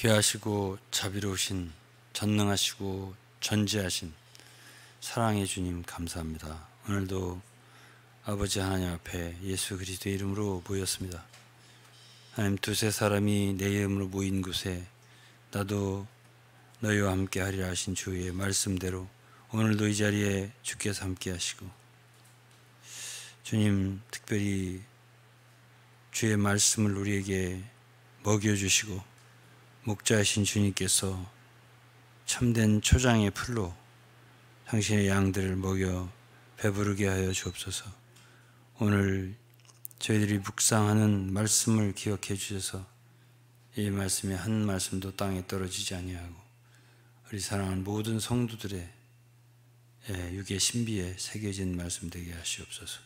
귀하시고 자비로우신 전능하시고 전지하신 사랑의 주님 감사합니다. 오늘도 아버지 하나님 앞에 예수 그리스도의 이름으로 모였습니다. 하나님, 두세 사람이 내 이름으로 모인 곳에 나도 너희와 함께 하리라 하신 주의 말씀대로 오늘도 이 자리에 주께서 함께 하시고, 주님 특별히 주의 말씀을 우리에게 먹여주시고 목자이신 주님께서 참된 초장의 풀로 당신의 양들을 먹여 배부르게 하여 주옵소서. 오늘 저희들이 묵상하는 말씀을 기억해 주셔서 이 말씀이 한 말씀도 땅에 떨어지지 아니하고 우리 사랑하는 모든 성도들의 육의 신비에 새겨진 말씀 되게 하시옵소서.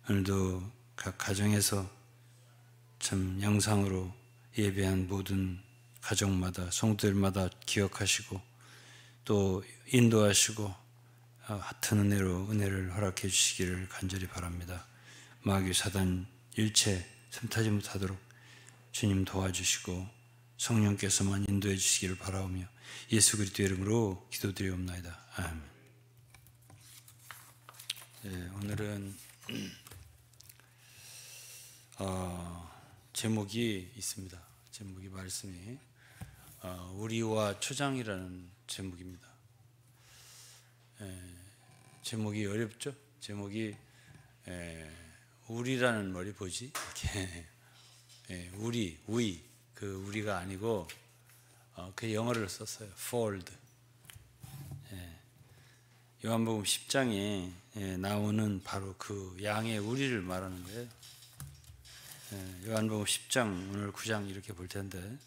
오늘도 각 가정에서 참 영상으로 예배한 모든 가정마다 성도들마다 기억하시고 또 인도하시고 같은 은혜를 허락해 주시기를 간절히 바랍니다. 마귀 사단 일체 틈타지 못하도록 주님 도와주시고 성령께서만 인도해 주시기를 바라오며 예수 그리스도의 이름으로 기도드리옵나이다. 아멘. 오늘은 제목이 있습니다. 제목이 말씀이 우리와 초장이라는 제목입니다. 제목이 어렵죠? 제목이 우리라는 말이 뭐지? 이렇게 우리 그 우리가 아니고 그 영어를 썼어요. fold. 요한복음 10장에 나오는 바로 그 양의 우리를 말하는 거예요. 요한복음 10장 오늘 9장 이렇게 볼 텐데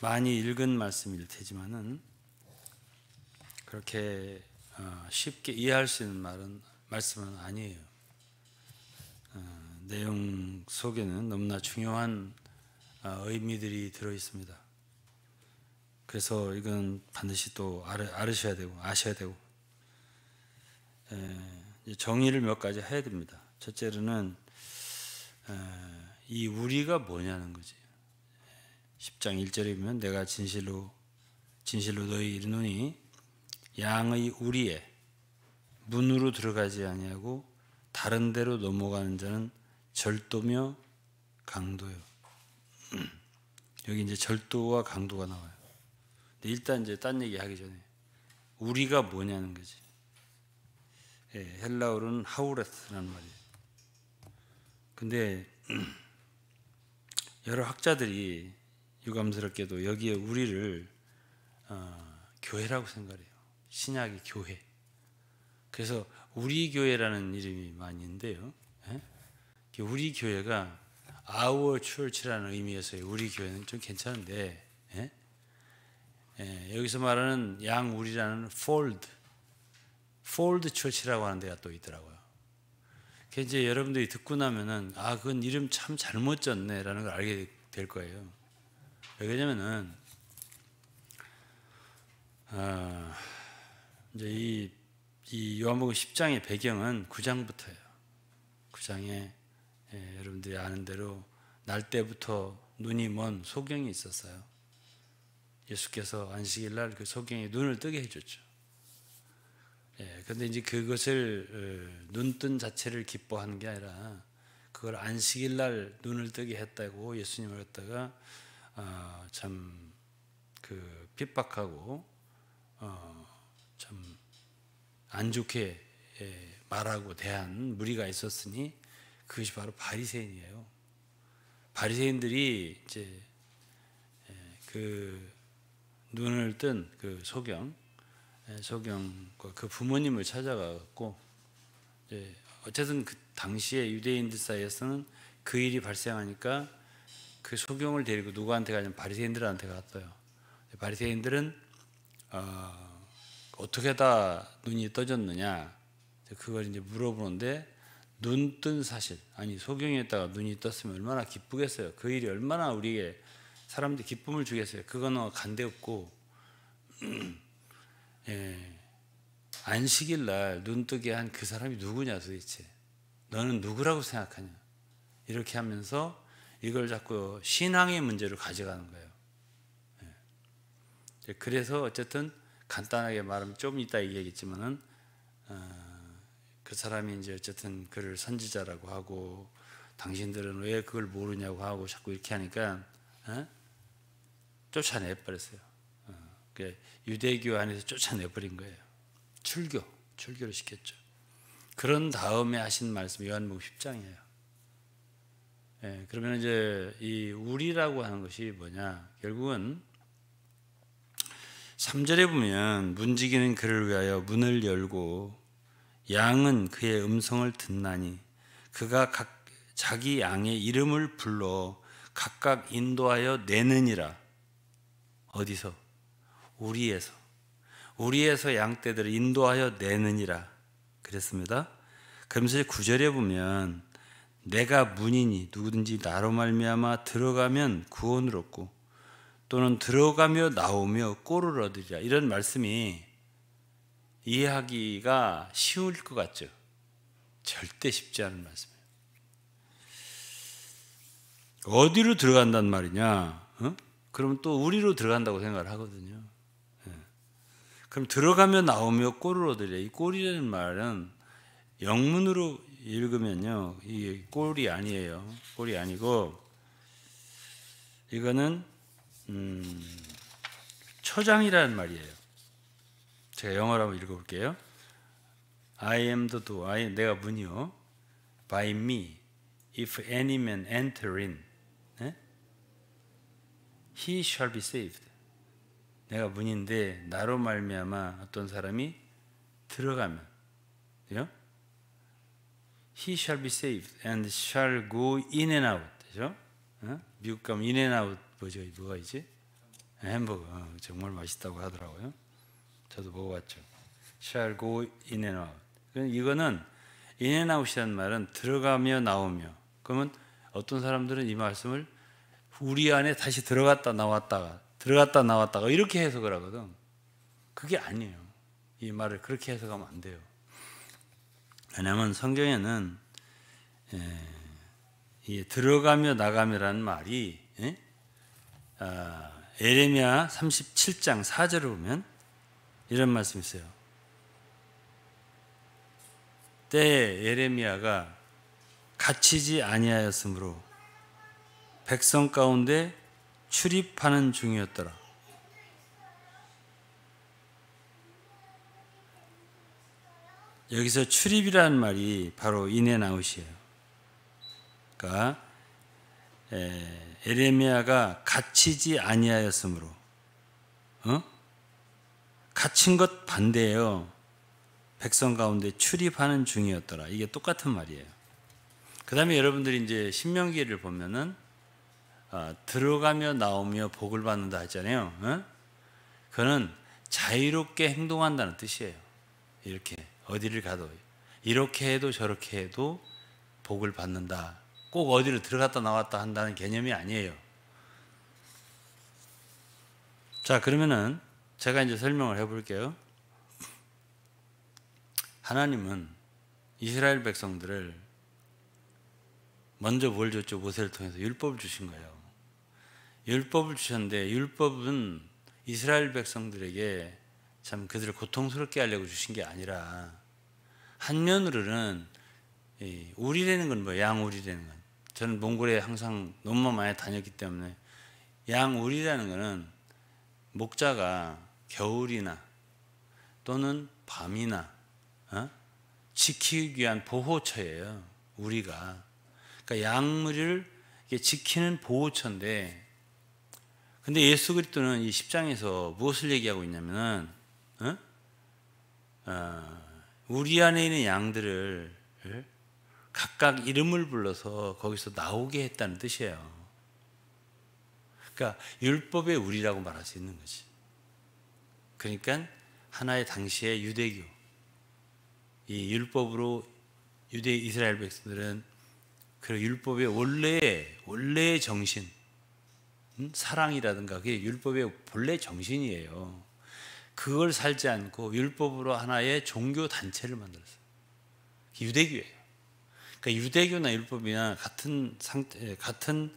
많이 읽은 말씀일 테지만은 그렇게 쉽게 이해할 수 있는 말씀은 아니에요. 내용 속에는 너무나 중요한 의미들이 들어 있습니다. 그래서 이건 반드시 또 알으셔야 되고 아셔야 되고 정의를 몇 가지 해야 됩니다. 첫째로는 이 우리가 뭐냐는 거지. 10장 1절에 보면 내가 진실로 너희 이르노니 양의 우리에 문으로 들어가지 아니하고 다른 데로 넘어가는 자는 절도며 강도요. 여기 이제 절도와 강도가 나와요. 근데 일단 이제 딴 얘기 하기 전에 우리가 뭐냐는 거지. 헬라어로는 하우레스라는 말이에요. 근데 여러 학자들이 유감스럽게도 여기에 우리를 교회라고 생각해요. 신약의 교회. 그래서 우리 교회라는 이름이 많이 있는데요. 우리 교회가 Our Church라는 의미에서의 우리 교회는 좀 괜찮은데 여기서 말하는 양 우리라는 Fold Church라고 하는 데가 또 있더라고요. 그래서 이제 여러분들이 듣고 나면은 그건 이름 참 잘못 졌네라는 걸 알게 될 거예요. 왜냐면은 이제 이 요한복음 10장의 배경은 9장부터예요. 9장에 여러분들이 아는 대로 날 때부터 눈이 먼 소경이 있었어요. 예수께서 안식일 날 그 소경이 눈을 뜨게 해줬죠. 그런데 이제 그것을 눈뜬 자체를 기뻐하는 게 아니라 그걸 안식일 날 눈을 뜨게 했다고 예수님을 갖다가 참 그 핍박하고 참 안 좋게 말하고 대한 무리가 있었으니 그것이 바로 바리새인이에요. 바리새인들이 이제 그 눈을 뜬 그 소경과 그 부모님을 찾아가고 어쨌든 그 당시에 유대인들 사이에서는 그 일이 발생하니까 그 소경을 데리고 누구한테 가냐면 바리새인들한테 갔어요. 바리새인들은 어떻게 다 눈이 떠졌느냐 그걸 이제 물어보는데 눈 뜬 사실 소경에다가 눈이 떴으면 얼마나 기쁘겠어요. 그 일이 얼마나 우리에게 사람들이 기쁨을 주겠어요. 그거는 간대없고 안식일 날 눈 뜨게 한 그 사람이 누구냐 도대체 너는 누구라고 생각하냐 이렇게 하면서 이걸 자꾸 신앙의 문제로 가져가는 거예요. 그래서 어쨌든 간단하게 말하면 좀 이따 얘기하겠지만은 그 사람이 이제 어쨌든 그를 선지자라고 하고 당신들은 왜 그걸 모르냐고 하고 자꾸 이렇게 하니까 쫓아내 버렸어요. 유대교 안에서 쫓아내 버린 거예요. 출교를 시켰죠. 그런 다음에 하신 말씀이 요한복음 10장이에요. 그러면 이제 이 우리라고 하는 것이 뭐냐? 결국은 3절에 보면 문지기는 그를 위하여 문을 열고 양은 그의 음성을 듣나니 그가 자기 양의 이름을 불러 각각 인도하여 내느니라. 어디서? 우리에서 양떼들을 인도하여 내느니라 그랬습니다. 그러면서 9절에 보면 내가 문이니 누구든지 나로 말미암아 들어가면 구원을 얻고 또는 들어가며 나오며 꼴을 얻으리라. 이런 말씀이 이해하기가 쉬울 것 같죠? 절대 쉽지 않은 말씀이에요. 어디로 들어간단 말이냐? 그러면 또 우리로 들어간다고 생각을 하거든요. 그럼 들어가며 나오며 꼴을 얻으리라. 이 꼴이라는 말은 영문으로 읽으면요, 이게 꼴이 아니에요. 꼴이 아니고 이거는 초장이라는 말이에요. 제가 영어로 한번 읽어볼게요. I am the door. 내가 문이요. By me, if any man enter in, he shall be saved. 내가 문인데 나로 말미암아 어떤 사람이 들어가면, he shall be saved and shall go in and out. 그죠? 미국 가면 in and out 뭐가 있지? 햄버거. 정말 맛있다고 하더라고요. 저도 먹어봤죠. shall go in and out. 이거는 in and out이라는 말은 들어가며 나오며. 그러면 어떤 사람들은 이 말씀을 우리 안에 다시 들어갔다 나왔다가 이렇게 해석을 하거든. 그게 아니에요. 이 말을 그렇게 해석하면 안 돼요. 왜냐하면 성경에는 이 들어가며 나가며라는 말이 에레미야 37장 4절을 보면 이런 말씀이 있어요. 때에 에레미야가 갇히지 아니하였으므로 백성 가운데 출입하는 중이었더라. 여기서 출입이라는 말이 바로 인앤아웃이에요. 그러니까 에레미야가 갇히지 아니하였으므로, 갇힌 것 반대예요. 백성 가운데 출입하는 중이었더라. 이게 똑같은 말이에요. 그 다음에 여러분들이 이제 신명기를 보면은 들어가며 나오며 복을 받는다 하잖아요. 그거는 자유롭게 행동한다는 뜻이에요. 이렇게 어디를 가도 이렇게 해도 저렇게 해도 복을 받는다. 꼭 어디를 들어갔다 나왔다 한다는 개념이 아니에요. 자, 그러면은 제가 이제 설명을 해볼게요. 하나님은 이스라엘 백성들을 먼저 뭘 줬죠? 모세를 통해서 율법을 주신 거예요. 율법을 주셨는데 율법은 이스라엘 백성들에게 참 그들을 고통스럽게 하려고 주신 게 아니라 한면으로는 우리라는 건 뭐예요? 양우리라는 건. 저는 몽골에 항상 너무 많이 다녔기 때문에 양우리라는 거는 목자가 겨울이나 또는 밤이나 지키기 위한 보호처예요. 우리가. 그러니까 양무리를 지키는 보호처인데, 근데 예수 그리스도는 이 10장에서 무엇을 얘기하고 있냐면은 우리 안에 있는 양들을 각각 이름을 불러서 거기서 나오게 했다는 뜻이에요. 그러니까 율법의 우리라고 말할 수 있는 거지. 그러니까 하나의 당시의 유대교, 이 율법으로 유대 이스라엘 백성들은 그 율법의 원래의 정신, 사랑이라든가 그게 율법의 본래 정신이에요. 그걸 살지 않고 율법으로 하나의 종교 단체를 만들었어요. 유대교예요. 그러니까 유대교나 율법이나 같은 상태, 같은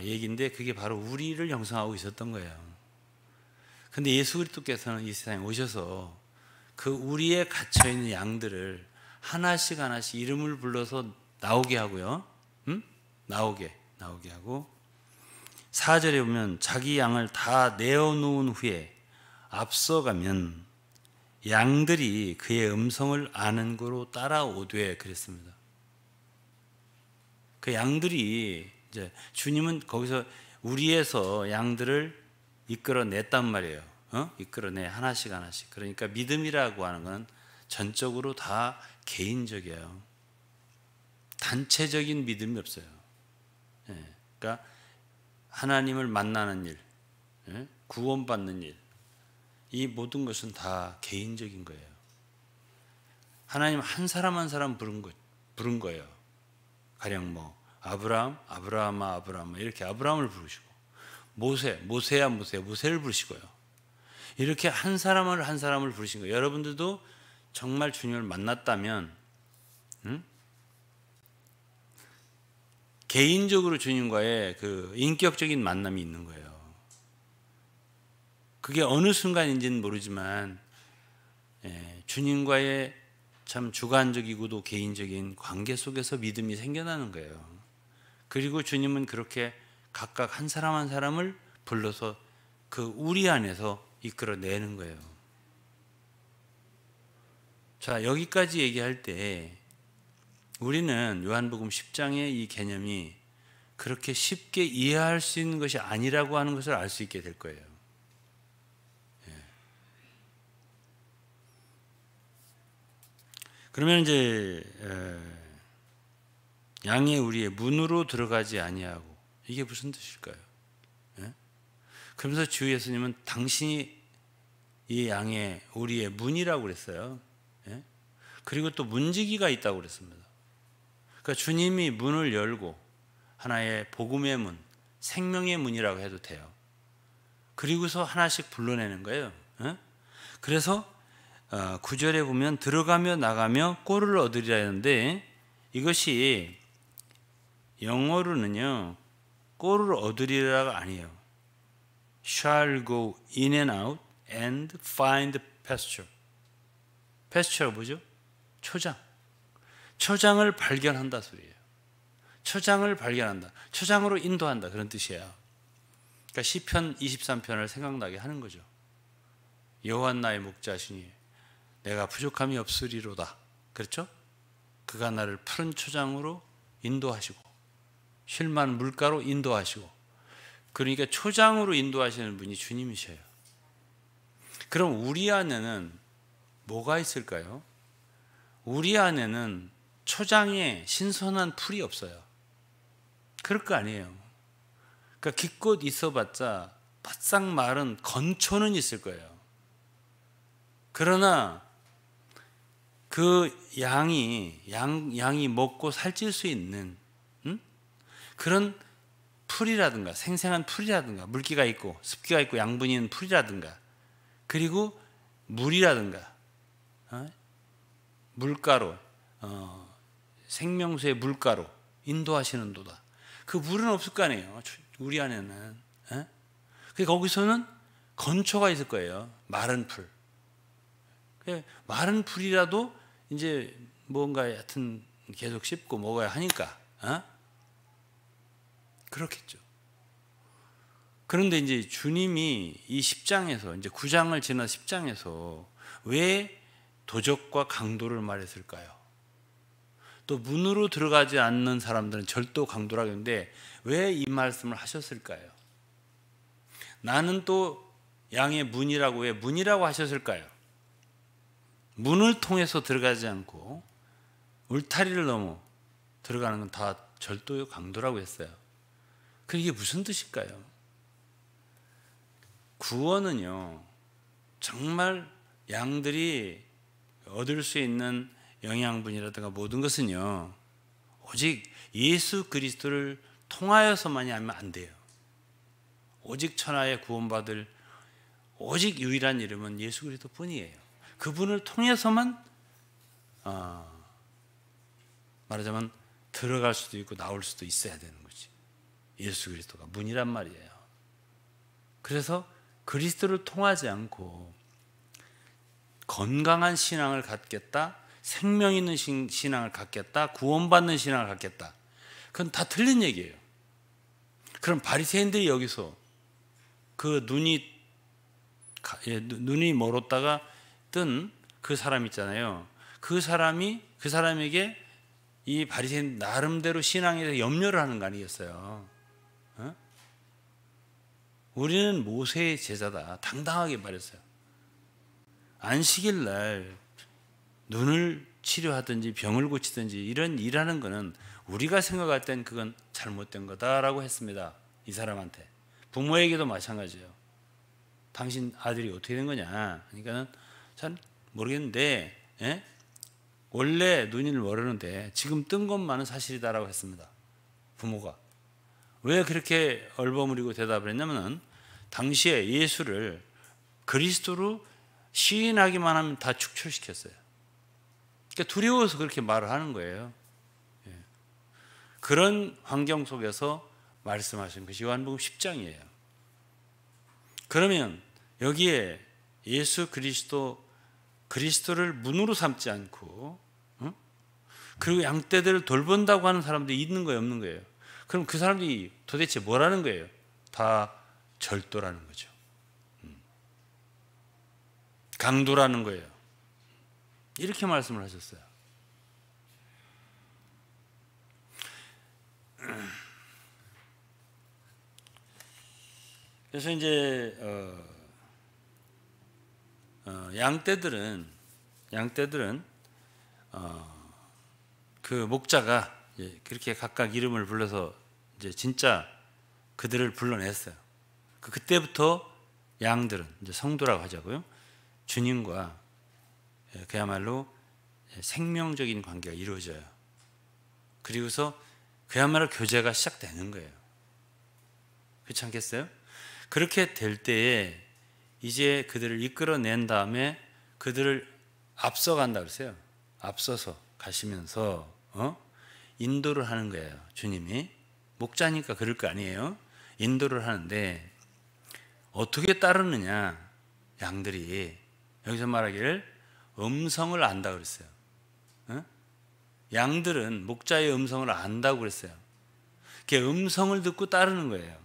얘기인데 그게 바로 우리를 형성하고 있었던 거예요. 근데 예수 그리스도께서는 이 세상에 오셔서 그 우리에 갇혀 있는 양들을 하나씩 하나씩 이름을 불러서 나오게 하고요. 나오게 하고 4절에 보면 자기 양을 다 내어놓은 후에 앞서가면 양들이 그의 음성을 아는 거로 따라오되 그랬습니다. 그 양들이 이제 주님은 거기서 우리에서 양들을 이끌어냈단 말이에요. 이끌어내 하나씩 하나씩. 그러니까 믿음이라고 하는 건 전적으로 다 개인적이에요. 단체적인 믿음이 없어요. 그러니까 하나님을 만나는 일, 구원받는 일, 이 모든 것은 다 개인적인 거예요. 하나님 한 사람 한 사람 부른 거예요. 가령 뭐 아브라함아 이렇게 아브라함을 부르시고 모세야 모세를 부르시고요. 이렇게 한 사람을 부르신 거예요. 여러분들도 정말 주님을 만났다면 개인적으로 주님과의 그 인격적인 만남이 있는 거예요. 그게 어느 순간인지는 모르지만 주님과의 참 주관적이고도 개인적인 관계 속에서 믿음이 생겨나는 거예요. 그리고 주님은 그렇게 각각 한 사람 한 사람을 불러서 그 우리 안에서 이끌어내는 거예요. 자, 여기까지 얘기할 때 우리는 요한복음 10장의 이 개념이 그렇게 쉽게 이해할 수 있는 것이 아니라고 하는 것을 알 수 있게 될 거예요. 그러면 이제 양의 우리의 문으로 들어가지 아니하고, 이게 무슨 뜻일까요? 그러면서 주 예수님은 당신이 이 양의 우리의 문이라고 그랬어요. 그리고 또 문지기가 있다고 그랬습니다. 그러니까 주님이 문을 열고 하나의 복음의 문, 생명의 문이라고 해도 돼요. 그리고서 하나씩 불러내는 거예요. 그래서 9절에 보면 들어가며 나가며 꼴을 얻으리라 했는데, 이것이 영어로는요 꼴을 얻으리라가 아니에요. shall go in and out and find pasture. pasture가 뭐죠? 초장을 발견한다 소리예요. 초장을 발견한다. 초장으로 인도한다, 그런 뜻이에요. 그러니까 시편 23편을 생각나게 하는 거죠. 여호와 나의 목자시니 내가 부족함이 없으리로다. 그렇죠? 그가 나를 푸른 초장으로 인도하시고 쉴만한 물가로 인도하시고, 그러니까 초장으로 인도하시는 분이 주님이셔요. 그럼 우리 안에는 뭐가 있을까요? 우리 안에는 초장에 신선한 풀이 없어요. 그럴 거 아니에요. 그러니까 기껏 있어봤자 바싹 마른 건초는 있을 거예요. 그러나 그 양이 먹고 살찔 수 있는 그런 풀이라든가 생생한 풀이라든가 물기가 있고 습기가 있고 양분이 있는 풀이라든가, 그리고 물이라든가 물가로 생명수의 물가로 인도하시는 도다. 그 물은 없을 거 아니에요, 우리 안에는. 거기서는 건초가 있을 거예요. 마른 풀. 마른 풀이라도 이제 뭔가 하여튼 계속 씹고 먹어야 하니까 그렇겠죠. 그런데 이제 주님이 이 10장에서 이제 9장을 지나 10장에서 왜 도적과 강도를 말했을까요? 또 문으로 들어가지 않는 사람들은 절도 강도라고 했는데 왜 이 말씀을 하셨을까요? 나는 또 양의 문이라고 왜 문이라고 하셨을까요? 문을 통해서 들어가지 않고 울타리를 넘어 들어가는 건 다 절도요 강도라고 했어요. 그게 무슨 뜻일까요? 구원은요 정말 양들이 얻을 수 있는 영양분이라든가 모든 것은요 오직 예수 그리스도를 통하여서만이 하면 안 돼요. 오직 천하에 구원받을 오직 유일한 이름은 예수 그리스도 뿐이에요. 그분을 통해서만 말하자면 들어갈 수도 있고 나올 수도 있어야 되는 거지. 예수 그리스도가 문이란 말이에요. 그래서 그리스도를 통하지 않고 건강한 신앙을 갖겠다, 생명 있는 신앙을 갖겠다, 구원받는 신앙을 갖겠다, 그건 다 틀린 얘기예요. 그럼 바리새인들이 여기서 그 눈이 멀었다가 뜬 그 사람 있잖아요. 그 사람에게 이 바리새인 나름대로 신앙에 대해서 염려를 하는 거 아니겠어요? 어? 우리는 모세의 제자다 당당하게 말했어요. 안식일 날 눈을 치료하든지 병을 고치든지 이런 일하는 거는 우리가 생각할 땐 그건 잘못된 거다라고 했습니다. 이 사람한테. 부모에게도 마찬가지예요. 당신 아들이 어떻게 된 거냐? 그러니까는 잘 모르겠는데, 예? 원래 눈이 모르는데 지금 뜬 것만은 사실이다라고 했습니다. 부모가. 왜 그렇게 얼버무리고 대답을 했냐면은 당시에 예수를 그리스도로 시인하기만 하면 다 축출시켰어요. 그러니까 두려워서 그렇게 말을 하는 거예요. 예. 그런 환경 속에서 말씀하신 것이 요한복음 10장이에요. 그러면 여기에 예수 그리스도를 문으로 삼지 않고, 그리고 양떼들을 돌본다고 하는 사람들이 있는 거예요, 없는 거예요? 그럼 그 사람들이 도대체 뭐라는 거예요? 다 절도라는 거죠. 강도라는 거예요. 이렇게 말씀을 하셨어요. 그래서 이제 양떼들은 그 목자가 그렇게 각각 이름을 불러서 이제 진짜 그들을 불러냈어요. 그때부터 양들은 이제 성도라고 하자고요. 주님과 그야말로 생명적인 관계가 이루어져요. 그리고서 그야말로 교제가 시작되는 거예요. 그렇지 않겠어요? 그렇게 될 때에 이제 그들을 이끌어낸 다음에 그들을 앞서간다 그랬어요. 앞서서 가시면서 인도를 하는 거예요. 주님이 목자니까 그럴 거 아니에요. 인도를 하는데 어떻게 따르느냐? 양들이 여기서 말하기를 음성을 안다 그랬어요. 양들은 목자의 음성을 안다고 그랬어요. 그 음성을 듣고 따르는 거예요.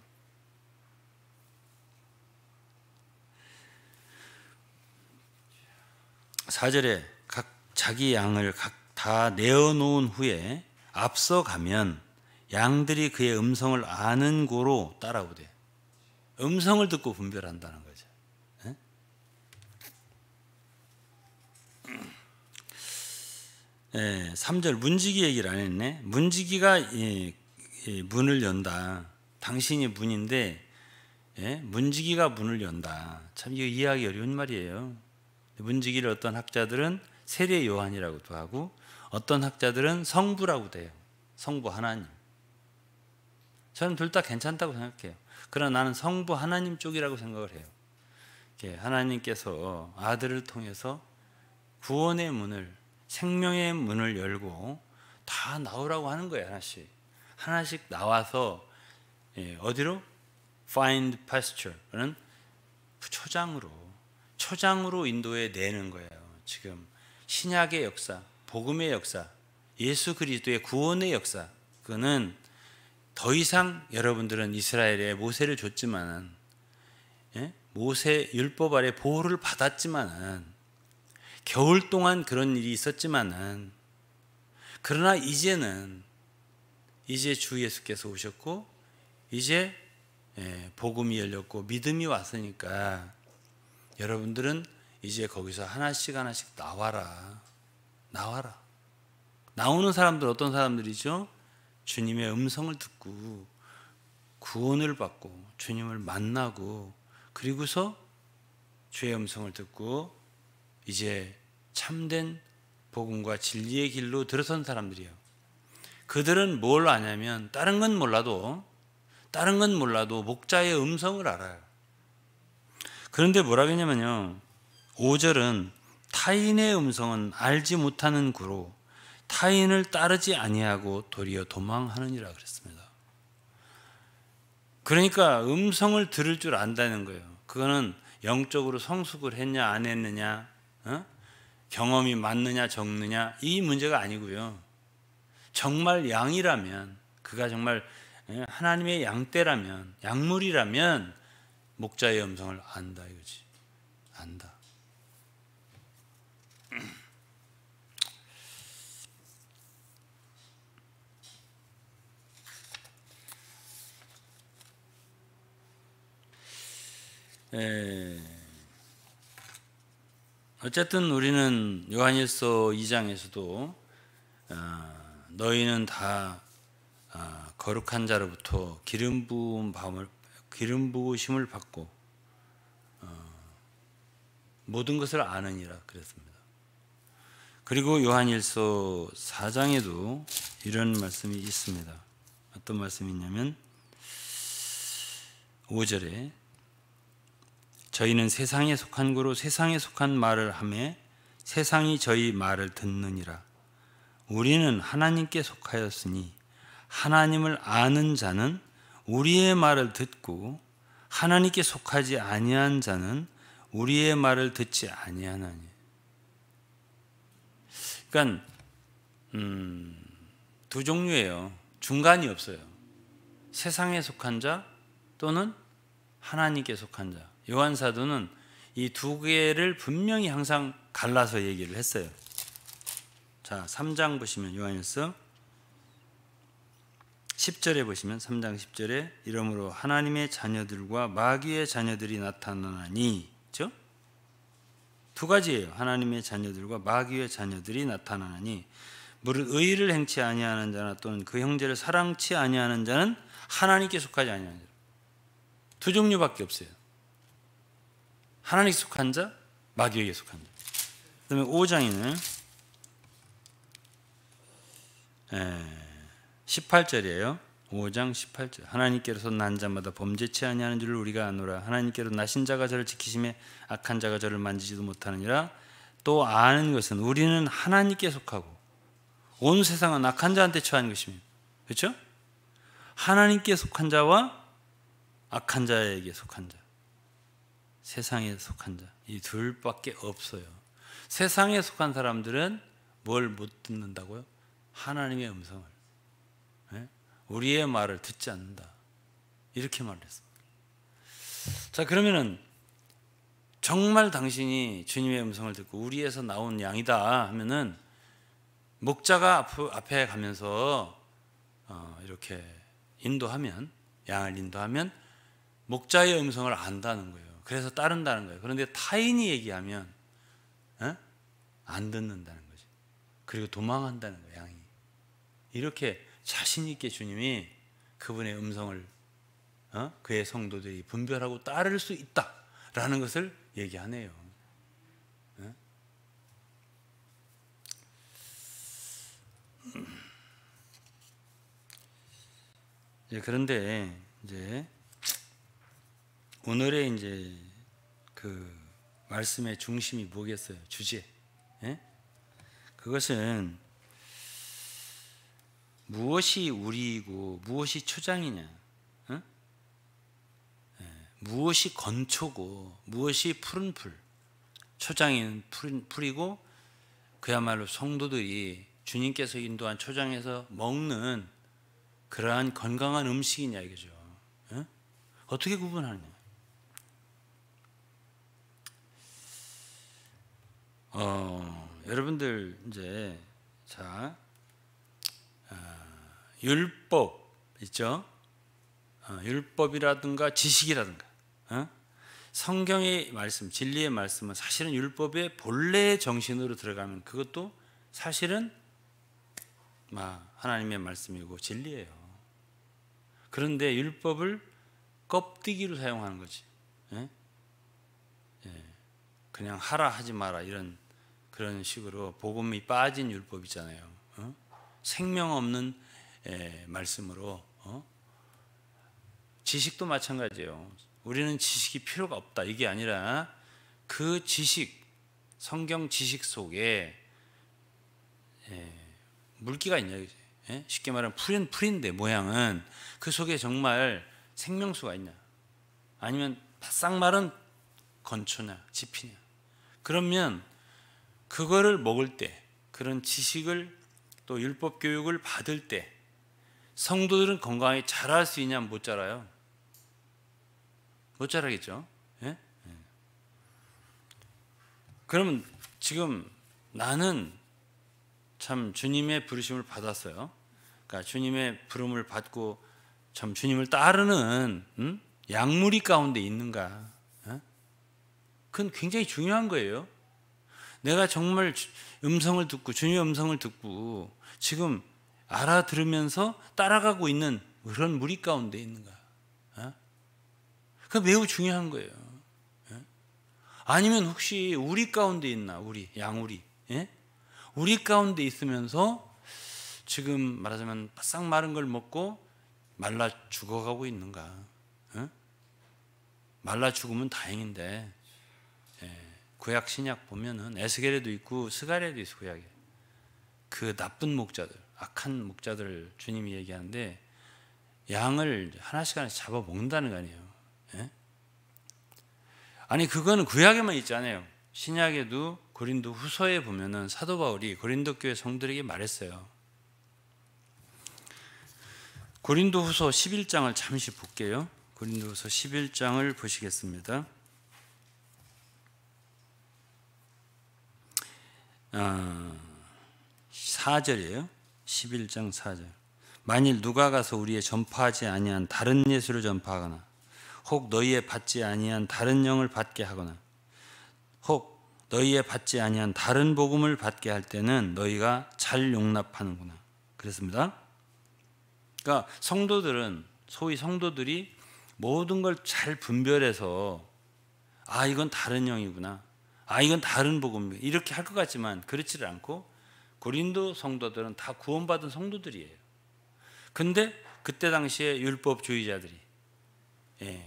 4절에 각 자기 양을 각 다 내어놓은 후에 앞서가면 양들이 그의 음성을 아는 고로 따라오되, 음성을 듣고 분별한다는 거죠. 3절 문지기 얘기를 안 했네. 문지기가 문을 연다. 당신이 문인데 문지기가 문을 연다. 참 이거 이해하기 어려운 말이에요. 문지기를 어떤 학자들은 세례 요한이라고도 하고 어떤 학자들은 성부라고도 해요. 성부 하나님. 저는 둘 다 괜찮다고 생각해요. 그러나 나는 성부 하나님 쪽이라고 생각을 해요. 하나님께서 아들을 통해서 구원의 문을, 생명의 문을 열고 다 나오라고 하는 거예요. 하나씩 나와서 어디로? Find pasture는 초장으로 인도해 내는 거예요. 지금 신약의 역사, 복음의 역사, 예수 그리스도의 구원의 역사, 그거는 더 이상 여러분들은 이스라엘에 모세를 줬지만, 모세 율법 아래 보호를 받았지만, 겨울 동안 그런 일이 있었지만은, 그러나 이제 주 예수께서 오셨고 이제 복음이 열렸고 믿음이 왔으니까 여러분들은 이제 거기서 하나씩 나와라. 나오는 사람들 어떤 사람들이죠? 주님의 음성을 듣고 구원을 받고 주님을 만나고 그리고서 주의 음성을 듣고 이제 참된 복음과 진리의 길로 들어선 사람들이에요. 그들은 뭘 아냐면 다른 건 몰라도 목자의 음성을 알아요. 그런데 뭐라고 했냐면요, 5절은 타인의 음성은 알지 못하는 구로 타인을 따르지 아니하고 도리어 도망하느니라 그랬습니다. 그러니까 음성을 들을 줄 안다는 거예요. 그거는 영적으로 성숙을 했냐 안 했느냐, 경험이 많느냐 적느냐 이 문제가 아니고요. 정말 양이라면, 그가 정말 하나님의 양떼라면, 양물이라면 목자의 음성을 안다 이거지. 안다. 어쨌든 우리는 요한일서 2장에서도 너희는 다 거룩한 자로부터 기름 부으심을 받고 모든 것을 아느니라 그랬습니다. 그리고 요한일서 4장에도 이런 말씀이 있습니다. 어떤 말씀이 있냐면 5절에 저희는 세상에 속한 거로 세상에 속한 말을 하매 세상이 저희 말을 듣느니라. 우리는 하나님께 속하였으니 하나님을 아는 자는 우리의 말을 듣고 하나님께 속하지 아니한 자는 우리의 말을 듣지 아니하나니. 그러니까 두 종류예요. 중간이 없어요. 세상에 속한 자 또는 하나님께 속한 자. 요한 사도는 이 두 개를 분명히 항상 갈라서 얘기를 했어요. 자, 3장 보시면 요한일서 10절에 보시면 3장 10절에 이러므로 하나님의 자녀들과 마귀의 자녀들이 나타나니, 그렇죠? 두 가지예요. 하나님의 자녀들과 마귀의 자녀들이 나타나니 무릇 의를 행치 아니하는 자나 또는 그 형제를 사랑치 아니하는 자는 하나님께 속하지 아니하는 자. 두 종류밖에 없어요. 하나님께 속한 자, 마귀에게 속한 자. 그다음에 5장에는 18절이에요. 5장 18절. 하나님께로서 난 자마다 범죄치 아니하는 줄을 우리가 아노라. 하나님께로 나신 자가 저를 지키심에 악한 자가 저를 만지지도 못하느니라. 또 아는 것은 우리는 하나님께 속하고 온 세상은 악한 자한테 처한 것입니다. 그렇죠? 하나님께 속한 자와 악한 자에게 속한 자, 세상에 속한 자, 이 둘밖에 없어요. 세상에 속한 사람들은 뭘 못 듣는다고요? 하나님의 음성을, 우리의 말을 듣지 않는다, 이렇게 말했습니다. 자, 그러면은 정말 당신이 주님의 음성을 듣고 우리에서 나온 양이다 하면은 목자가 앞에 가면서 이렇게 인도하면, 양을 인도하면 목자의 음성을 안다는 거예요. 그래서 따른다는 거예요. 그런데 타인이 얘기하면 안 듣는다는 거죠. 그리고 도망한다는 거예요, 양이. 이렇게 자신 있게 주님이 그분의 음성을 그의 성도들이 분별하고 따를 수 있다라는 것을 얘기하네요. 그런데 이제 오늘의 이제 그 말씀의 중심이 뭐겠어요? 주제. 그것은 무엇이 우리이고 무엇이 초장이냐, 무엇이 건초고 무엇이 푸른 풀. 초장인 풀이고 그야말로 성도들이 주님께서 인도한 초장에서 먹는 그러한 건강한 음식이냐 이거죠. 어떻게 구분하느냐? 여러분들 이제 자 율법 있죠? 율법이라든가 지식이라든가 성경의 말씀, 진리의 말씀은 사실은 율법의 본래의 정신으로 들어가면 그것도 사실은 하나님의 말씀이고 진리예요. 그런데 율법을 껍데기로 사용하는 거지. 그냥 하라 하지 마라 이런 그런 식으로 복음이 빠진 율법 있잖아요. 생명 없는 말씀으로. 지식도 마찬가지예요. 우리는 지식이 필요가 없다 이게 아니라 그 지식, 성경 지식 속에 물기가 있냐, 그지? 예? 쉽게 말하면 풀인데 모양은 그 속에 정말 생명수가 있냐? 아니면 바싹 마른 건초냐, 지피냐? 그러면 그거를 먹을 때, 그런 지식을 또 율법 교육을 받을 때 성도들은 건강하게 자랄 수 있냐면 못 자라요. 못 자라겠죠. 예? 그러면 지금 나는 참 주님의 부르심을 받았어요. 그러니까 주님의 부름을 받고 참 주님을 따르는 양무리 가운데 있는가? 그건 굉장히 중요한 거예요. 내가 정말 음성을 듣고 주님의 음성을 듣고 지금 알아들으면서 따라가고 있는 그런 무리 가운데 있는가? 그건 매우 중요한 거예요. 아니면 혹시 우리 가운데 있나? 우리 양우리, 우리 가운데 있으면서 지금 말하자면 바싹 마른 걸 먹고 말라 죽어가고 있는가? 말라 죽으면 다행인데 구약 신약 보면은 에스겔에도 있고 스가랴에도 있어. 구약에 그 나쁜 목자들, 악한 목자들을 주님이 얘기하는데 양을 하나씩 잡아 먹는다는 거 아니에요. 아니 그거는 구약에만 있지 않아요. 신약에도 고린도 후서에 보면은 사도 바울이 고린도 교회 성도들에게 말했어요. 고린도 후서 11장을 잠시 볼게요. 고린도 후서 11장을 보시겠습니다. 4절이에요. 11장 4절. 만일 누가 가서 우리의 전파하지 아니한 다른 예수를 전파하거나 혹 너희의 받지 아니한 다른 영을 받게 하거나 혹 너희의 받지 아니한 다른 복음을 받게 할 때는 너희가 잘 용납하는구나. 그랬습니다. 그러니까 성도들은 소위 성도들이 모든 걸 잘 분별해서 아 이건 다른 영이구나. 아 이건 다른 복음이구나. 이렇게 할 것 같지만 그렇지를 않고 고린도 성도들은 다 구원받은 성도들이에요. 근데 그때 당시에 율법주의자들이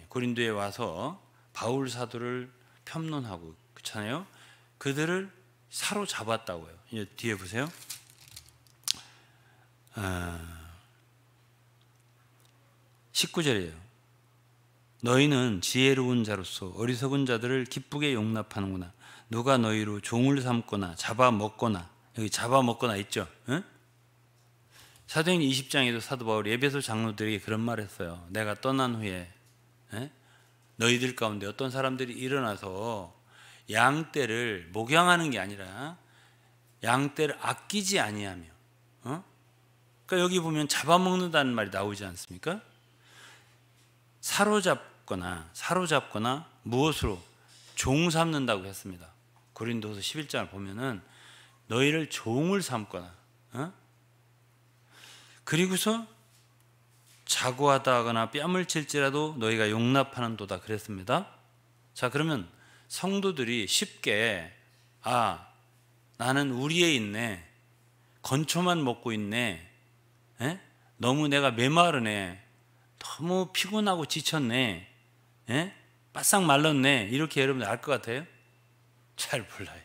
고린도에 와서 바울 사도를 폄론하고 그렇잖아요. 그들을 사로잡았다고요. 이제 뒤에 보세요. 19절이에요. 너희는 지혜로운 자로서 어리석은 자들을 기쁘게 용납하는구나. 누가 너희로 종을 삼거나 잡아먹거나, 여기 잡아먹거나 있죠. 응? 사도행전 20장에도 사도 바울이 에베소 장로들에게 그런 말을 했어요. 내가 떠난 후에 너희들 가운데 어떤 사람들이 일어나서 양떼를 목양하는 게 아니라 양떼를 아끼지 아니하며, 그러니까 여기 보면 잡아먹는다는 말이 나오지 않습니까? 사로잡거나 무엇으로 종 삼는다고 했습니다. 고린도서 11장을 보면은 너희를 종을 삼거나, 그리고서 자고하다 하거나 뺨을 칠지라도 너희가 용납하는 도다 그랬습니다. 자, 그러면 성도들이 쉽게 나는 우리에 있네, 건초만 먹고 있네, 너무 내가 메마르네, 너무 피곤하고 지쳤네, 바싹 말랐네, 이렇게 여러분들 알 것 같아요? 잘 몰라요.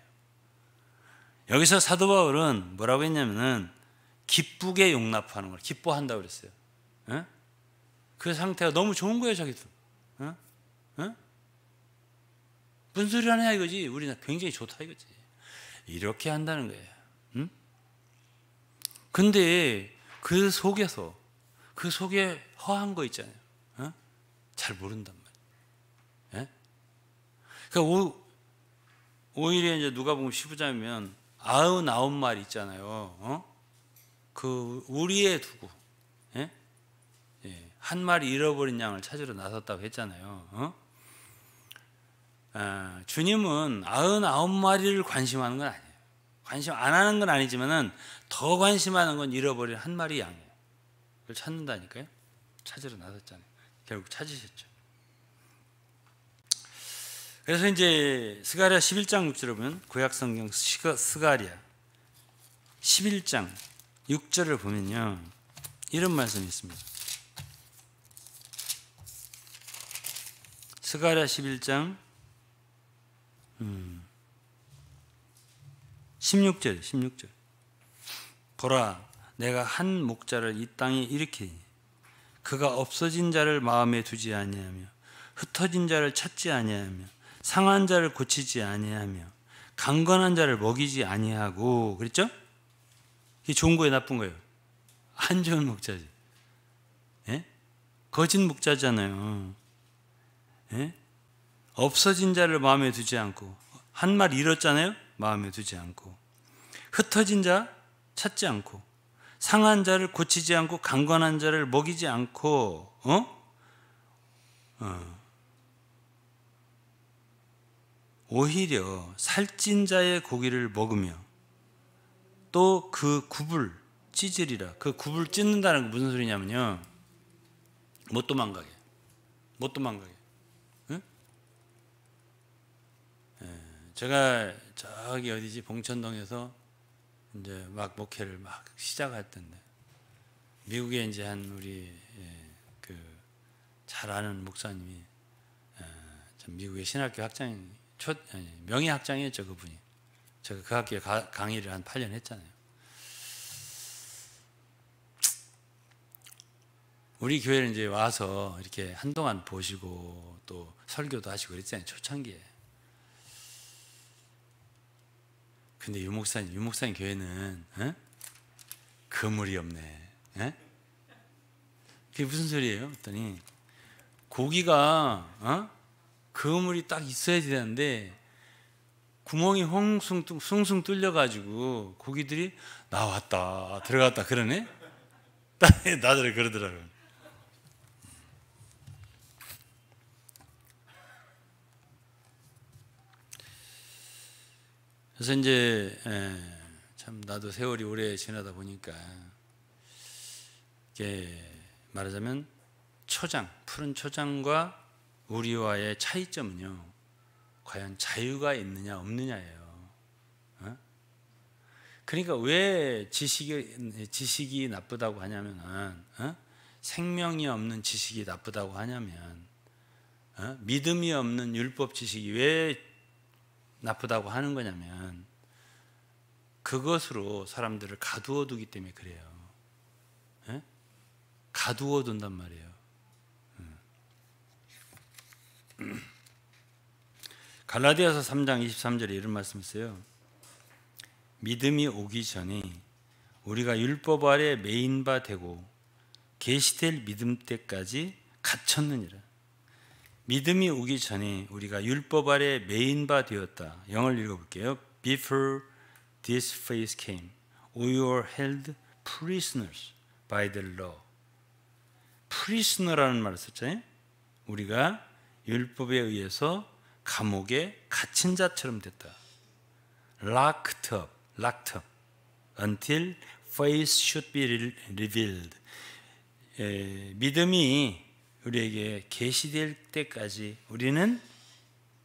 여기서 사도 바울은 뭐라고 했냐면은 기쁘게 용납하는 걸 기뻐한다고 그랬어요. 그 상태가 너무 좋은 거예요, 자기도. 무슨 소리 하냐 이거지. 우리는 굉장히 좋다 이거지. 이렇게 한다는 거예요. 근데 그 속에서 그 속에 허한 거 있잖아요. 잘 모른단 말이에요. 그러니까 오히려 이제 누가복음 15장이면 99마리 있잖아요. 그 우리에 두고 한 마리 잃어버린 양을 찾으러 나섰다고 했잖아요. 주님은 99마리를 관심하는 건 아니에요. 관심 안 하는 건 아니지만은 더 관심하는 건 잃어버린 한 마리 양이에요. 그걸 찾는다니까요. 찾으러 나섰잖아요. 결국 찾으셨죠. 그래서 이제 스가랴 11장 6절을 보면 구약성경 스가랴 11장 6절을 보면요, 이런 말씀이 있습니다. 스가랴 11장 16절 보라, 내가 한 목자를 이 땅에 일으키니 그가 없어진 자를 마음에 두지 아니하며 흩어진 자를 찾지 아니하며 상한 자를 고치지 아니하며 강건한 자를 먹이지 아니하고. 그랬죠? 이게 좋은 거예요, 나쁜 거예요? 안 좋은 목자지. 예? 거짓 목자잖아요. 예? 없어진 자를 마음에 두지 않고, 한 말 잃었잖아요? 마음에 두지 않고, 흩어진 자 찾지 않고, 상한 자를 고치지 않고, 강건한 자를 먹이지 않고, 오히려 살찐 자의 고기를 먹으며 또 그 굽을 찢으리라. 그 굽을 찢는다는 게 무슨 소리냐면요, 못 도망가게. 응? 제가 저기 어디지, 봉천동에서 이제 막 목회를 막 시작할 텐데, 미국에 이제 한 우리 그 잘 아는 목사님이 미국의 신학교 학장인 명예 학장이었죠, 그분이. 제가 그 학교에 강의를 한 8년 했잖아요. 우리 교회를 이제 와서 이렇게 한동안 보시고 또 설교도 하시고 그랬잖아요, 초창기에. 근데 유 목사님 교회는 그물이 없네. 그게 무슨 소리예요? 했더니 고기가 그물이 딱 있어야 되는데 구멍이 숭숭 뚫려가지고 고기들이 나왔다 들어갔다 그러네. 나들 그러더라고요. 그래서 이제 참 나도 세월이 오래 지나다 보니까 이게 말하자면 푸른 초장과 우리와의 차이점은요, 과연 자유가 있느냐 없느냐예요. 그러니까 왜 지식이 나쁘다고 하냐면, 생명이 없는 지식이 나쁘다고 하냐면, 믿음이 없는 율법 지식이 왜 나쁘다고 하는 거냐면, 그것으로 사람들을 가두어 두기 때문에 그래요. 가두어 둔단 말이에요. 갈라디아서 3장 23절에 이런 말씀 있어요. 믿음이 오기 전에 우리가 율법 아래 매인 바 되고 계시될 믿음 때까지 갇혔느니라. 믿음이 오기 전에 우리가 율법 아래 매인 바 되었다. 영어를 읽어볼게요. Before this faith came, we were held prisoners by the law. prisoner라는 말을 썼잖아요. 우리가 율법에 의해서 감옥에 갇힌 자처럼 됐다. Locked up until faith should be revealed. 믿음이 우리에게 계시될 때까지 우리는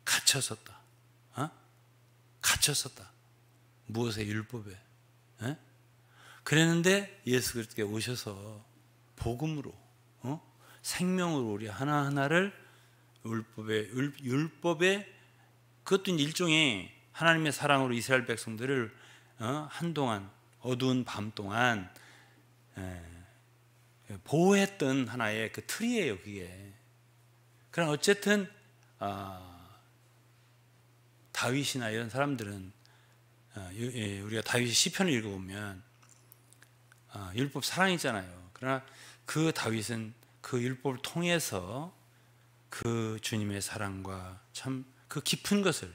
갇혔었다. 갇혔었다. 무엇에? 율법에. 그랬는데 예수 그리스도께 오셔서 복음으로, 생명으로 우리 하나하나를 율법에 그것도 일종의 하나님의 사랑으로 이스라엘 백성들을 한동안 어두운 밤 동안 보호했던 하나의 그 틀이에요, 그게. 그럼 어쨌든 다윗이나 이런 사람들은 우리가 다윗의 시편을 읽어보면 율법 사랑이잖아요. 그러나 그 다윗은 그 율법을 통해서 그 주님의 사랑과 참 그 깊은 것을,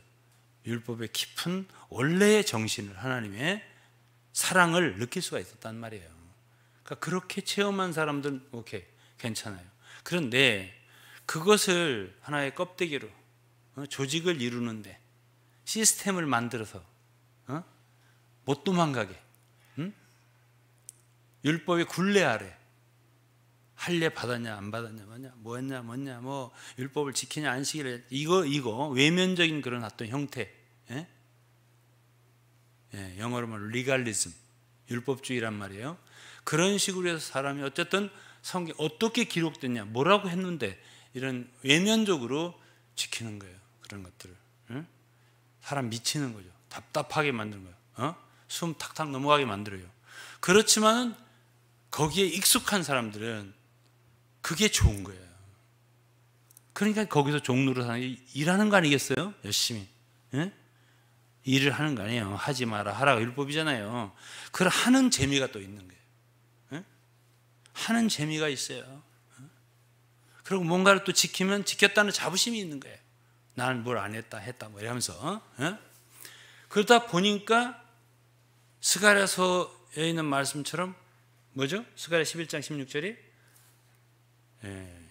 율법의 깊은 원래의 정신을, 하나님의 사랑을 느낄 수가 있었단 말이에요. 그러니까 그렇게 체험한 사람들은 오케이, 괜찮아요. 그런데 그것을 하나의 껍데기로 조직을 이루는데 시스템을 만들어서 못 도망가게, 율법의 굴레 아래 할례 받았냐 안 받았냐, 뭐냐 뭐 율법을 지키냐 안식일을 이거 외면적인 그런 어떤 형태, 영어로 말하면 리갈리즘, 율법주의란 말이에요. 그런 식으로 해서 사람이 어쨌든 성경 어떻게 기록됐냐, 뭐라고 했는데, 이런 외면적으로 지키는 거예요. 그런 것들을. 사람 미치는 거죠. 답답하게 만드는 거예요. 숨 탁탁 넘어가게 만들어요. 그렇지만은 거기에 익숙한 사람들은 그게 좋은 거예요. 그러니까 거기서 종로로 사는 게 일하는 거 아니겠어요? 열심히. 예? 일을 하는 거 아니에요. 하지 마라, 하라가 율법이잖아요. 그걸 하는 재미가 또 있는 거예요. 예? 하는 재미가 있어요. 그리고 뭔가를 또 지키면 지켰다는 자부심이 있는 거예요. 나는 뭘 안 했다, 뭐 이러면서. 그러다 보니까 스가랴서에 있는 말씀처럼 뭐죠? 스가랴 11장 16절이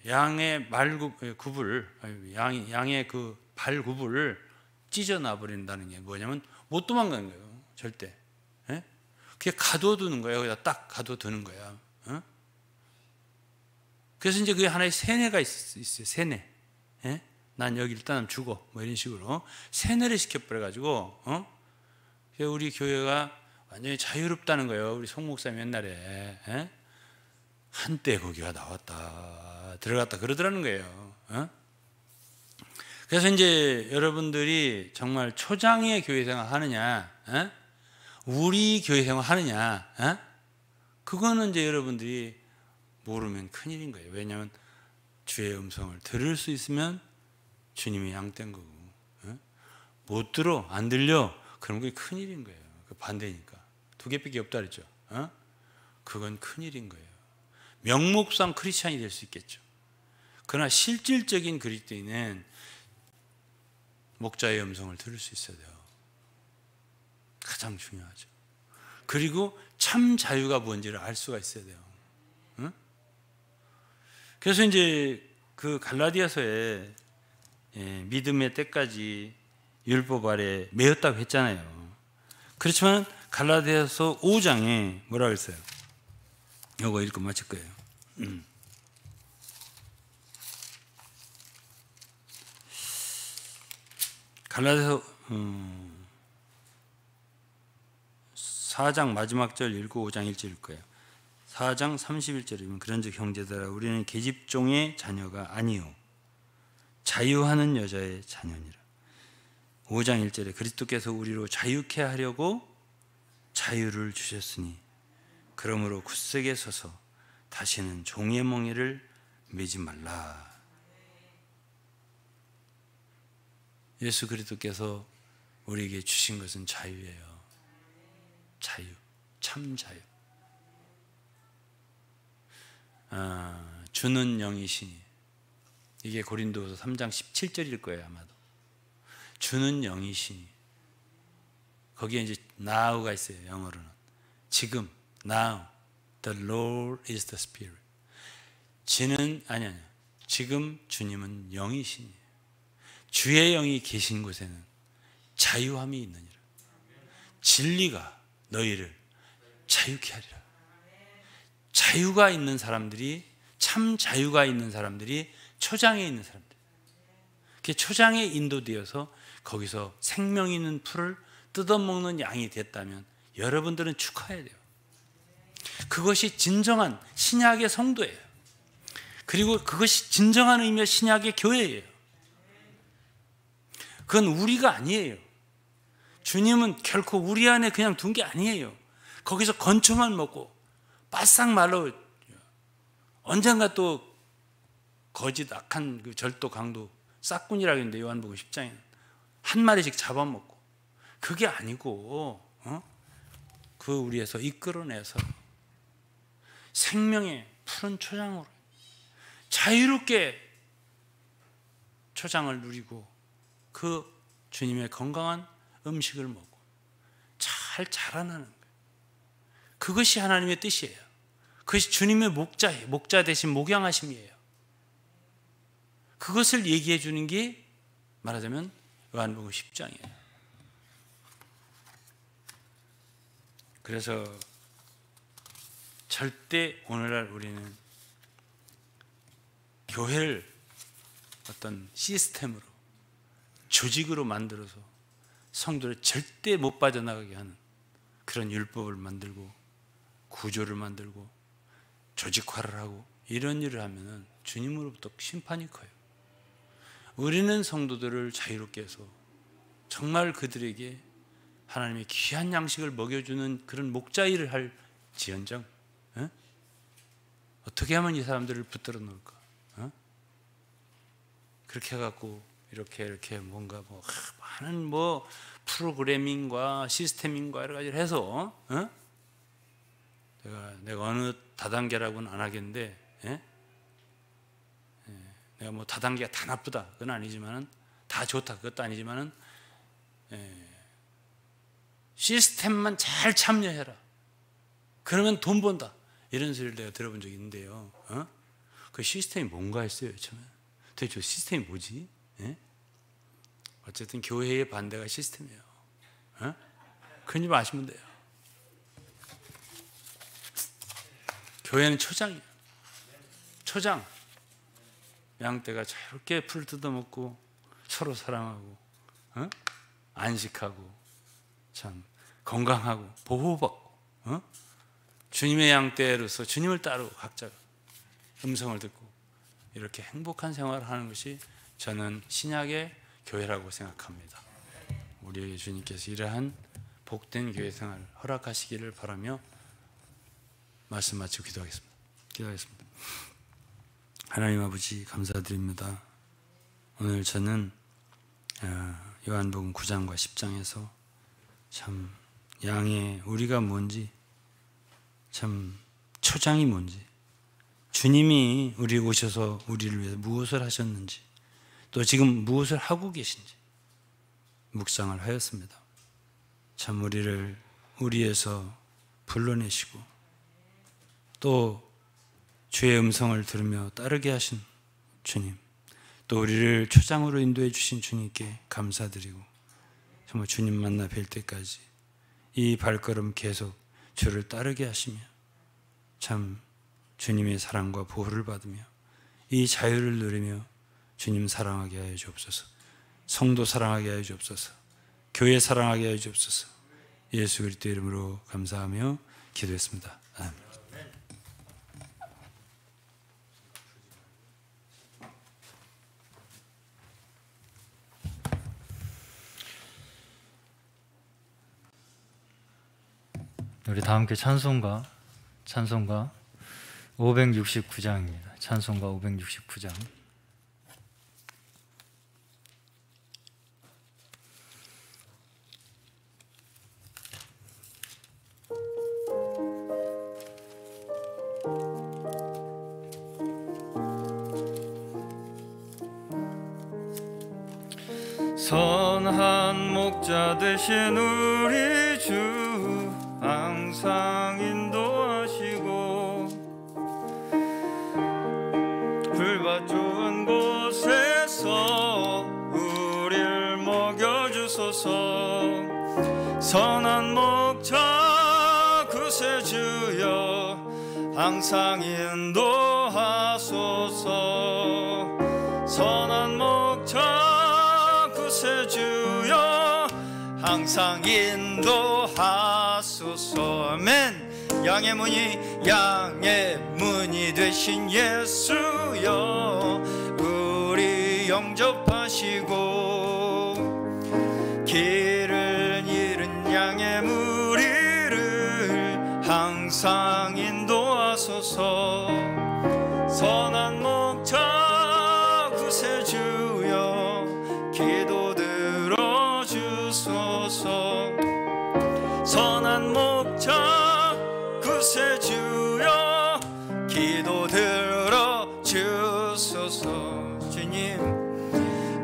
양의 양의 그 발굽을 찢어놔 버린다는 게 뭐냐면 못 도망가는 거예요. 절대. 그게 가둬두는 거예요. 거기다 딱 가둬두는 거야. 그래서 이제 그게 하나의 세뇌가 있어요. 세뇌. 난 여기 일단 죽어. 뭐 이런 식으로 세뇌를 시켜버려가지고, 우리 교회가 완전히 자유롭다는 거예요. 우리 송 목사님 옛날에 한때 거기가 나왔다 들어갔다 그러더라는 거예요. 그래서 이제 여러분들이 정말 초장의 교회 생활 하느냐, 우리 교회 생활 하느냐, 그거는 이제 여러분들이 모르면 큰일인 거예요. 왜냐하면 주의 음성을 들을 수 있으면 주님이 양떼인 거고, 못 들어, 안 들려, 그럼 그게 큰일인 거예요. 반대니까. 두 개밖에 없다 그랬죠. 그건 큰일인 거예요. 명목상 크리스찬이 될 수 있겠죠. 그러나 실질적인 그리스도인은 목자의 음성을 들을 수 있어야 돼요. 가장 중요하죠. 그리고 참 자유가 뭔지를 알 수가 있어야 돼요. 그래서 이제 그 갈라디아서에 믿음의 때까지 율법 아래 매였다고 했잖아요. 그렇지만 갈라디아서 5장에 뭐라 그랬어요? 이거 읽고 마칠 거예요. 갈라디아서 4장 마지막 절 읽고 5장 1절 읽을 거예요. 4장 31절이면 그런즉 형제들아 우리는 계집종의 자녀가 아니요 자유하는 여자의 자녀니라. 5장 1절에 그리스도께서 우리로 자유케 하려고 자유를 주셨으니 그러므로 굳세게 서서 다시는 종의 멍에를 매지 말라. 예수 그리스도께서 우리에게 주신 것은 자유예요. 자유, 참 자유. 주는 영이시니, 이게 고린도서 3장 17절일 거예요 아마도. 주는 영이시니, 거기에 이제 now가 있어요. 영어로는 지금, now, the Lord is the Spirit. 아니 지금 주님은 영이시니, 주의 영이 계신 곳에는 자유함이 있느니라. 진리가 너희를 자유케 하리라. 자유가 있는 사람들이, 참 자유가 있는 사람들이 초장에 있는 사람들. 그 초장에 인도되어서 거기서 생명 있는 풀을 뜯어먹는 양이 됐다면 여러분들은 축하해야 돼요. 그것이 진정한 신약의 성도예요. 그리고 그것이 진정한 의미의 신약의 교회예요. 그건 우리가 아니에요. 주님은 결코 우리 안에 그냥 둔 게 아니에요. 거기서 건초만 먹고 바싹 말로 언젠가 또 거짓 악한 그 절도 강도 싹군이라고 했는데 요한복음 10장에 한 마리씩 잡아먹고, 그게 아니고 그 우리에서 이끌어내서 생명의 푸른 초장으로 자유롭게 초장을 누리고 그 주님의 건강한 음식을 먹고 잘 자라나는 거예요. 그것이 하나님의 뜻이에요. 그것이 주님의 목자예요. 목자 대신 목양하심이에요. 그것을 얘기해 주는 게 말하자면 요한복음 10장이에요. 그래서 절대 오늘날 우리는 교회를 어떤 시스템으로, 조직으로 만들어서 성도를 절대 못 빠져나가게 하는 그런 율법을 만들고 구조를 만들고 조직화를 하고 이런 일을 하면 주님으로부터 심판이 커요. 우리는 성도들을 자유롭게 해서 정말 그들에게 하나님의 귀한 양식을 먹여주는 그런 목자 일을 할 지연정 어떻게 하면 이 사람들을 붙들어 놓을까? 어? 그렇게 해갖고 이렇게 뭔가 뭐 많은 뭐 프로그래밍과 시스템인과 여러 가지를 해서 내가 어느 다단계라고는 안 하겠는데 내가 뭐 다단계가 다 나쁘다 그건 아니지만은 다 좋다 그것도 아니지만은 시스템만 잘 참여해라 그러면 돈 번다 이런 소리를 내가 들어본 적이 있는데요. 그 시스템이 뭔가 했어요. 처음에 도대체 저 시스템이 뭐지? 어쨌든 교회의 반대가 시스템이에요. 그런 줄 아시면 돼요. 교회는 초장이에요. 초장. 양떼가 저렇게 풀 뜯어먹고 서로 사랑하고 안식하고 참 건강하고 보호받고 주님의 양떼로서 주님을 따르고 각자가 음성을 듣고 이렇게 행복한 생활을 하는 것이 저는 신약의 교회라고 생각합니다. 우리에게 주님께서 이러한 복된 교회 생활을 허락하시기를 바라며 말씀 마치고 기도하겠습니다. 하나님 아버지 감사드립니다. 오늘 저는 요한복음 9장과 10장에서 참 양의 우리가 뭔지 참 초장이 뭔지 주님이 우리 오셔서 우리를 위해서 무엇을 하셨는지 또 지금 무엇을 하고 계신지 묵상을 하였습니다. 참 우리를 우리에서 불러내시고 또 주의 음성을 들으며 따르게 하신 주님 또 우리를 초장으로 인도해 주신 주님께 감사드리고 정말 주님 만나 뵐 때까지 이 발걸음 계속 주를 따르게 하시며 참 주님의 사랑과 보호를 받으며 이 자유를 누리며 주님 사랑하게 하여 주옵소서. 성도 사랑하게 하여 주옵소서. 교회 사랑하게 하여 주옵소서. 예수 그리스도 이름으로 감사하며 기도했습니다. 아멘. 우리 다 함께 찬송가 569장입니다. 찬송가 569장. 선한 목자 되신 우리 주 항상 인도하시고 불밭 좋은 곳에서 우릴 먹여주소서. 선한 목자 구세주여 항상 인도하소서. 선한 목자 구세주여 항상 인도하소서. 아멘. 양의 문이 되신 예수여 우리 영접하시고 길을 잃은 양의 무리를 항상 인도하소서. 선한 목자 구세주여 기도 들어주소서. 선한 목자 구세주여 기도 들어주소서. 주님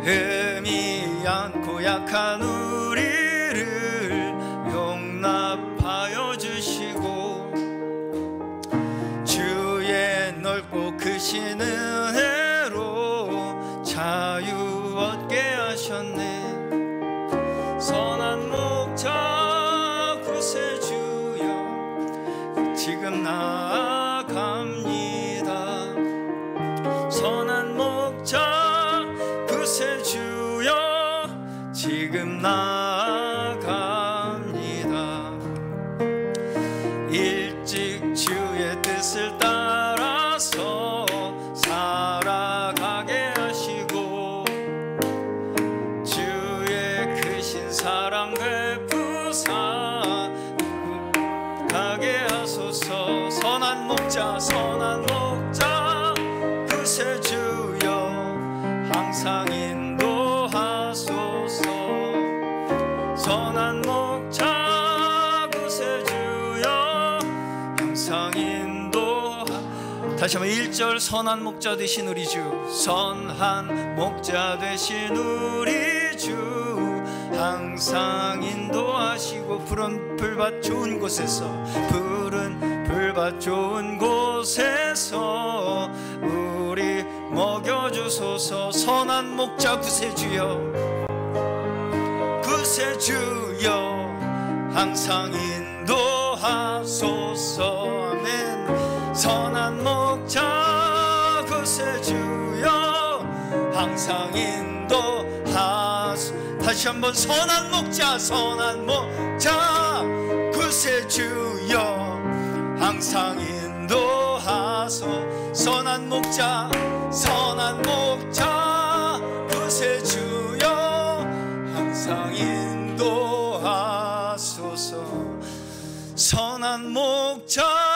흠이 않고 약한 우리를 용납하여 주시고 주의 넓고 크신 은혜로 자유 얻게 하셨네. 선한 목자 구세주여 지금 나아갑니다. 선한 목자 구세주여 지금 나아갑니다. 일찍 주의 뜻을 따라서 살아가게 하시고 주의 크신 사랑 베푸사 가게 하소서. 선한 목자 다시 한번 1절 선한 목자 되신 우리 주, 선한 목자 되신 우리 주, 항상 인도하시고 푸른 풀밭 좋은 곳에서, 푸른 풀밭 좋은 곳에서 우리 먹여주소서. 선한 목자 구세주여, 구세주여 항상 인도하소서. 아멘. 선한 목자 구세주여 항상 인도하소서. 다시 한번 선한 목자, 선한 목자 구세주여 항상 인도하소서. 선한 목자, 선한 목자 구세주여 항상 인도하소서. 선한 목자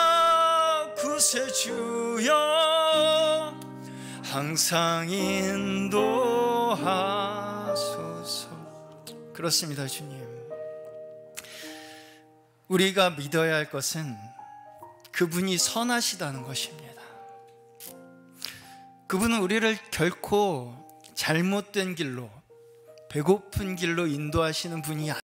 구세주여 항상 인도하소서. 그렇습니다. 주님, 우리가 믿어야 할 것은 그분이 선하시다는 것입니다. 그분은 우리를 결코 잘못된 길로, 배고픈 길로 인도하시는 분이